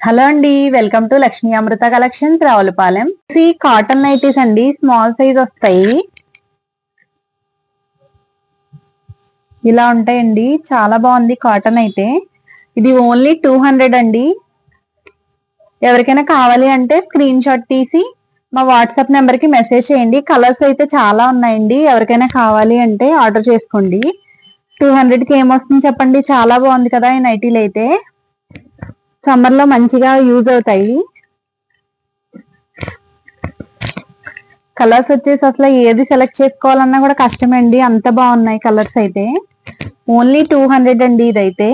Hello అండి, welcome to Lakshmi Amrutha collections Ravulapalem. ఈ cotton nighties అండి, స్మాల్ సైజ్ వస్తాయి. ఇలా ఉంటాయండి, చాలా బాగుంది కాటన్ అయితే. ఇది ఓన్లీ 200 అండి. ఎవరికైనా కావాలి అంటే స్క్రీన్ షాట్ తీసి మా వాట్సాప్ నెంబర్ కి మెసేజ్ చేయండి. కలర్స్ అయితే చాలా ఉన్నాయండి. ఎవరికైనా కావాలి అంటే ఆర్డర్ చేసుకోండి. 200 కి ఏమొస్తుంది చెప్పండి. చాలా బాగుంది కదా ఈ నైటీలు అయితే. సమ్మర్ లో మంచిగా యూజ్ అవుతాయి. కలర్స్ వచ్చేసి అసలు ఏది సెలెక్ట్ చేసుకోవాలన్నా కూడా కష్టమే అండి, అంత బాగున్నాయి కలర్స్ అయితే. ఓన్లీ 200 అండి ఇదైతే.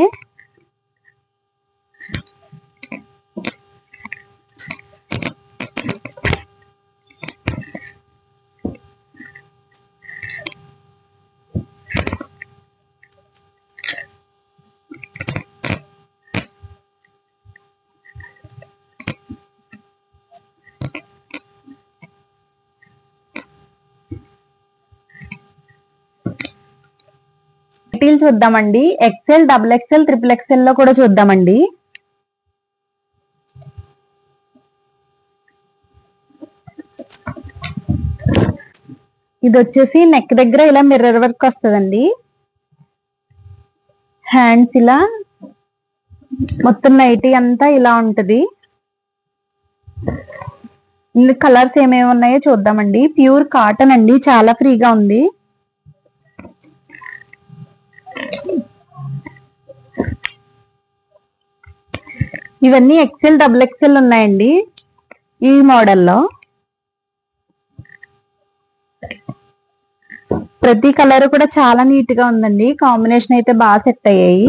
నైటీలు చూద్దామండి. XL, double XL, triple XL లో కూడా చూద్దామండి. ఇది వచ్చేసి నెక్ దగ్గర ఇలా మిర్రర్ వర్క్ వస్తుందండి. హ్యాండ్స్ ఇలా మొత్తం నైటీ అంతా ఇలా ఉంటది. ఇందులో కలర్స్ ఏమేమి ఉన్నాయో చూద్దామండి. ప్యూర్ కాటన్ అండి, చాలా ఫ్రీగా ఉంది. ఇవన్నీ ఎక్సెల్, డబుల్ ఎక్సెల్ ఉన్నాయండి ఈ మోడల్లో. ప్రతి కలర్ కూడా చాలా నీట్ గా ఉందండి. కాంబినేషన్ అయితే బాగా సెట్ అయ్యాయి.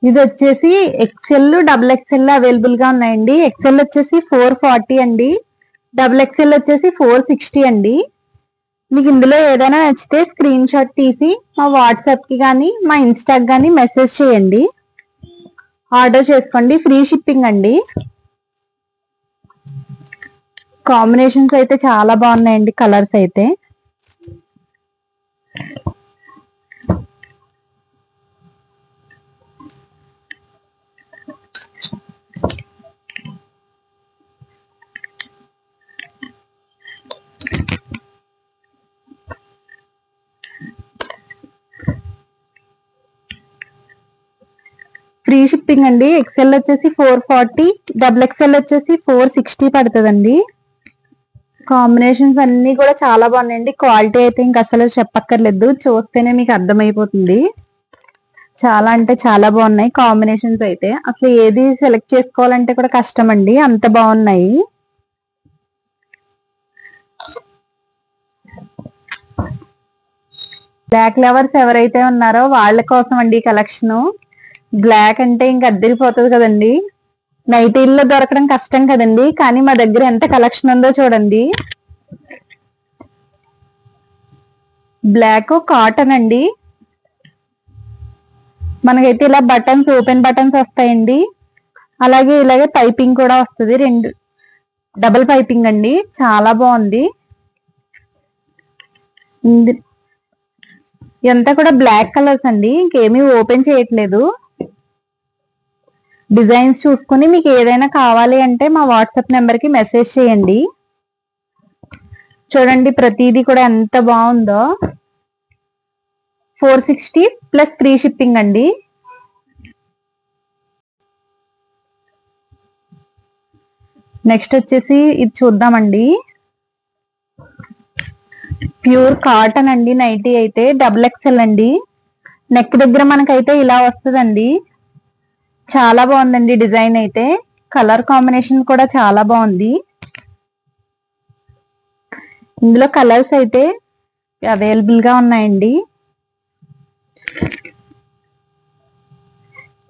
ఇది వచ్చేసి ఎక్సెల్, డబుల్ ఎక్సెల్ అవైలబుల్ గా ఉన్నాయండి. ఎక్సెల్ వచ్చేసి 440 అండి, డబుల్ ఎక్సెల్ వచ్చేసి 460 అండి. మీకు ఇందులో ఏదైనా నచ్చితే స్క్రీన్ షాట్ తీసి మా వాట్సాప్ కి కానీ మా ఇన్స్టాకి కానీ మెసేజ్ చేయండి. ఆర్డర్ చేసుకోండి. ఫ్రీ షిప్పింగ్ అండి. కాంబినేషన్స్ అయితే చాలా బాగున్నాయండి కలర్స్ అయితే. ఫ్రీ షిప్పింగ్ అండి. ఎక్సెల్ వచ్చేసి 440, డబుల్ ఎక్సెల్ వచ్చేసి 460 పడుతుందండి. కాంబినేషన్స్ అన్ని కూడా చాలా బాగున్నాయండి. క్వాలిటీ అయితే ఇంక అసలు చెప్పక్కర్లేదు, చూస్తేనే మీకు అర్థమైపోతుంది. చాలా అంటే చాలా బాగున్నాయి కాంబినేషన్స్ అయితే. అసలు ఏది సెలెక్ట్ చేసుకోవాలంటే కూడా కష్టం అండి, అంత బాగున్నాయి. బ్లాక్ లవర్స్ ఎవరైతే ఉన్నారో వాళ్ళ కోసం అండి కలెక్షన్. బ్లాక్ అంటే ఇంక అద్దరిపోతుంది కదండి. నైటీల్లో దొరకడం కష్టం కదండి, కానీ మా దగ్గర ఎంత కలెక్షన్ ఉందో చూడండి. బ్లాక్ కాటన్ అండి. మనకైతే ఇలా బటన్స్, ఓపెన్ బటన్స్ వస్తాయండి. అలాగే ఇలాగే పైపింగ్ కూడా వస్తుంది, రెండు డబుల్ పైపింగ్ అండి. చాలా బాగుంది. ఇదంతా కూడా బ్లాక్ కలర్స్ అండి, ఇంకేమీ ఓపెన్ చేయట్లేదు. డిజైన్స్ చూసుకుని మీకు ఏదైనా కావాలి అంటే మా వాట్సాప్ నెంబర్ కి మెసేజ్ చేయండి. చూడండి ప్రతిదీ కూడా ఎంత బాగుందో. 460 ప్లస్ ఫ్రీ షిప్పింగ్ అండి. నెక్స్ట్ వచ్చేసి ఇది చూద్దామండి. ప్యూర్ కాటన్ అండి నైటీ అయితే, డబుల్ ఎక్సెల్ అండి. నెక్ దగ్గర మనకైతే ఇలా వస్తుందండి. చాలా బాగుందండి డిజైన్ అయితే. కలర్ కాంబినేషన్ కూడా చాలా బాగుంది. ఇందులో కలర్స్ అయితే అవైలబుల్ గా ఉన్నాయండి.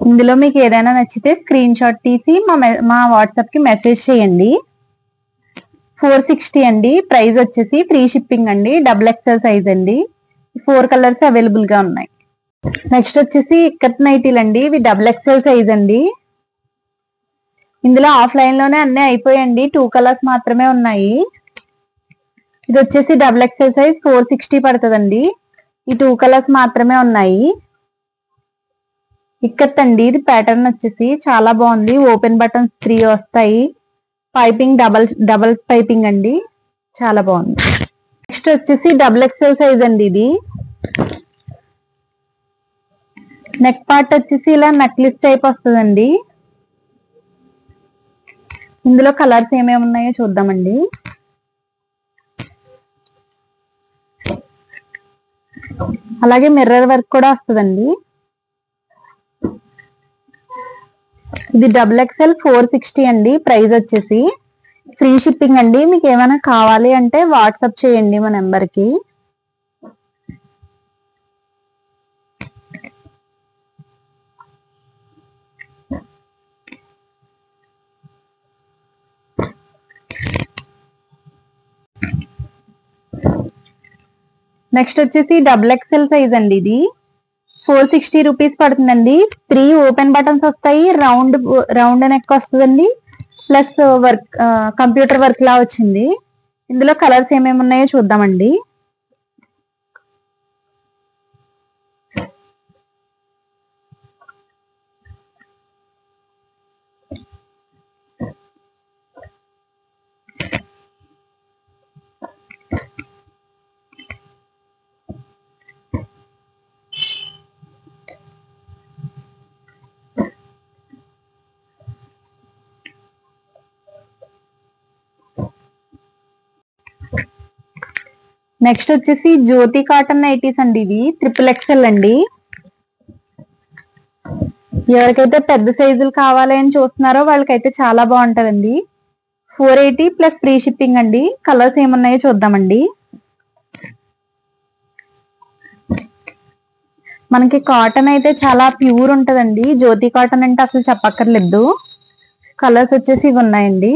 ఇందులో మీకు ఏదైనా నచ్చితే స్క్రీన్ షాట్ తీసి మా వాట్సాప్ కి మెసేజ్ చేయండి. 460 అండి. ప్రైస్ వచ్చేసి ఫ్రీ షిప్పింగ్ అండి. డబుల్ ఎక్సెల్ సైజ్ అండి. 4 కలర్స్ అవైలబుల్ గా ఉన్నాయి. నెక్స్ట్ వచ్చేసి ఇక్కత్ నైటీలు అండి. ఇవి డబుల్ ఎక్సెల్ సైజ్ అండి. ఇందులో ఆఫ్లైన్ లోనే అన్నీ అయిపోయాయండి, 2 కలర్స్ మాత్రమే ఉన్నాయి. ఇది వచ్చేసి డబుల్ ఎక్సెల్ సైజ్ 460 పడుతుందండి. ఈ 2 కలర్స్ మాత్రమే ఉన్నాయి. ఇక్కత్ అండి, ఇది ప్యాటర్న్ వచ్చేసి చాలా బాగుంది. ఓపెన్ బటన్స్ 3 వస్తాయి. పైపింగ్ డబల్ పైపింగ్ అండి, చాలా బాగుంది. నెక్స్ట్ వచ్చేసి డబుల్ ఎక్సెల్ సైజ్ అండి. ఇది నెక్ పార్ట్ వచ్చేసి ఇలా నెక్లెస్ టైప్ వస్తుందండి. ఇందులో కలర్స్ ఏమేమి ఉన్నాయో చూద్దామండి. అలాగే మిర్రర్ వర్క్ కూడా వస్తుందండి. ఇది డబుల్ ఎక్సెల్ 460 అండి. ప్రైస్ వచ్చేసి ఫ్రీ షిప్పింగ్ అండి. మీకు ఏమైనా కావాలి అంటే వాట్సాప్ చేయండి మా నెంబర్కి. నెక్స్ట్ వచ్చేసి డబుల్ ఎక్సెల్ సైజ్ అండి. ఇది 460 రూపీస్ పడుతుందండి. 3 ఓపెన్ బటన్స్ వస్తాయి. రౌండ్ నెక్ వస్తుందండి. ప్లస్ వర్క్ కంప్యూటర్ వర్క్ లా వచ్చింది. ఇందులో కలర్స్ ఏమేమి ఉన్నాయో చూద్దామండి. నెక్స్ట్ వచ్చేసి జ్యోతి కాటన్ నైటీస్ అండి. ఇది ట్రిపుల్ ఎక్సెల్ అండి. ఎవరికైతే పెద్ద సైజులు కావాలి అని చూస్తున్నారో వాళ్ళకైతే చాలా బాగుంటదండి. 480 ప్లస్ ఫ్రీ షిప్పింగ్ అండి. కలర్స్ ఏమున్నాయో చూద్దామండి. మనకి కాటన్ అయితే చాలా ప్యూర్ ఉంటదండి. జ్యోతి కాటన్ అంటే అసలు చెప్పక్కర్లేదు. కలర్స్ వచ్చేసి ఇవి ఉన్నాయండి.